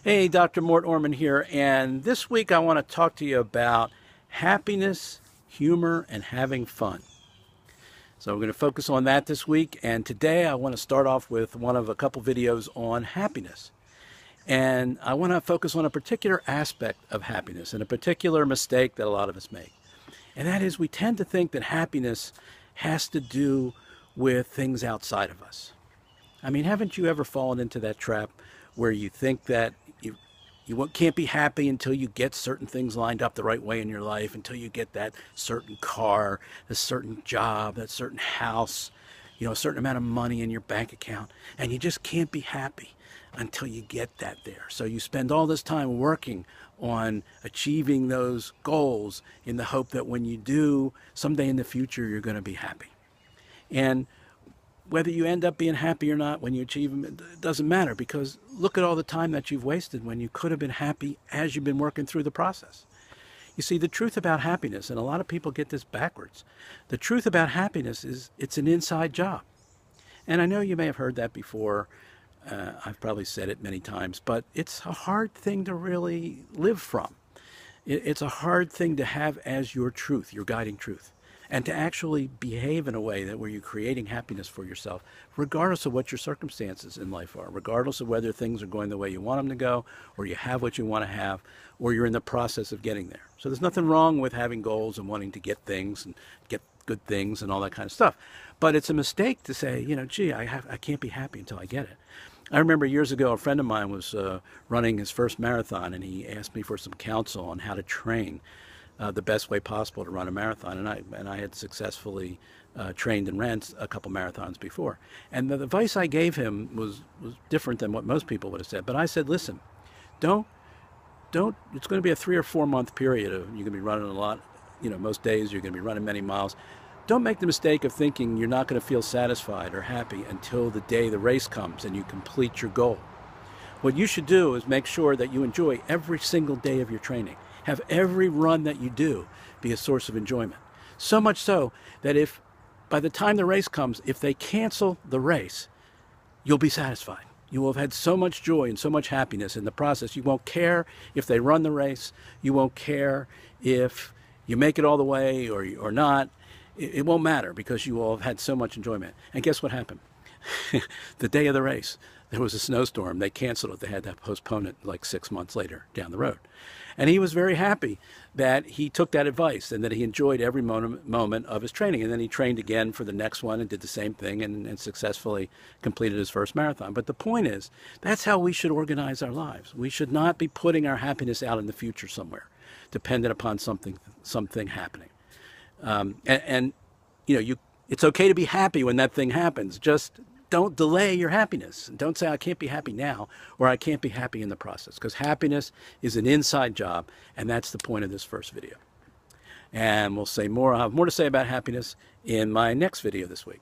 Hey, Dr. Mort Orman here, and this week I want to talk to you about happiness, humor, and having fun. So we're going to focus on that this week, and today I want to start off with one of a couple videos on happiness. And I want to focus on a particular aspect of happiness and a particular mistake that a lot of us make. And that is we tend to think that happiness has to do with things outside of us. I mean, haven't you ever fallen into that trap where you think that you can't be happy until you get certain things lined up the right way in your life, until you get that certain car, a certain job, that certain house, a certain amount of money in your bank account, and you just can't be happy until you get that there. So you spend all this time working on achieving those goals in the hope that when you do, someday in the future, you're going to be happy. And whether you end up being happy or not when you achieve them, it doesn't matter, because look at all the time that you've wasted when you could have been happy as you've been working through the process. You see, the truth about happiness, and a lot of people get this backwards, the truth about happiness is it's an inside job. And I know you may have heard that before. I've probably said it many times, but it's a hard thing to really live from. It's a hard thing to have as your truth, your guiding truth, and to actually behave in a way that where you're creating happiness for yourself, regardless of what your circumstances in life are, regardless of whether things are going the way you want them to go, or you have what you want to have, or you're in the process of getting there. So there's nothing wrong with having goals and wanting to get things and get good things and all that kind of stuff. But it's a mistake to say, gee, I can't be happy until I get it. I remember years ago, a friend of mine was running his first marathon, and he asked me for some counsel on how to train the best way possible to run a marathon. And I had successfully trained and ran a couple marathons before. And the advice I gave him was different than what most people would have said. But I said, listen, don't, it's going to be a 3 or 4 month period of, you're going to be running a lot, most days you're going to be running many miles. Don't make the mistake of thinking you're not going to feel satisfied or happy until the day the race comes and you complete your goal. What you should do is make sure that you enjoy every single day of your training. Have every run that you do be a source of enjoyment. So much so that if by the time the race comes, if they cancel the race, you'll be satisfied. You will have had so much joy and so much happiness in the process. You won't care if they run the race. You won't care if you make it all the way or not. It won't matter, because you will have had so much enjoyment. And guess what happened? The day of the race, there was a snowstorm. They canceled it. They had to postpone it like 6 months later down the road. And he was very happy that he took that advice and that he enjoyed every moment of his training. And then he trained again for the next one and did the same thing and successfully completed his first marathon. But the point is, that's how we should organize our lives. We should not be putting our happiness out in the future somewhere, dependent upon something happening. It's okay to be happy when that thing happens. Just don't delay your happiness. Don't say, I can't be happy now, or I can't be happy in the process, because happiness is an inside job, and that's the point of this first video. And I'll have more to say about happiness in my next video this week.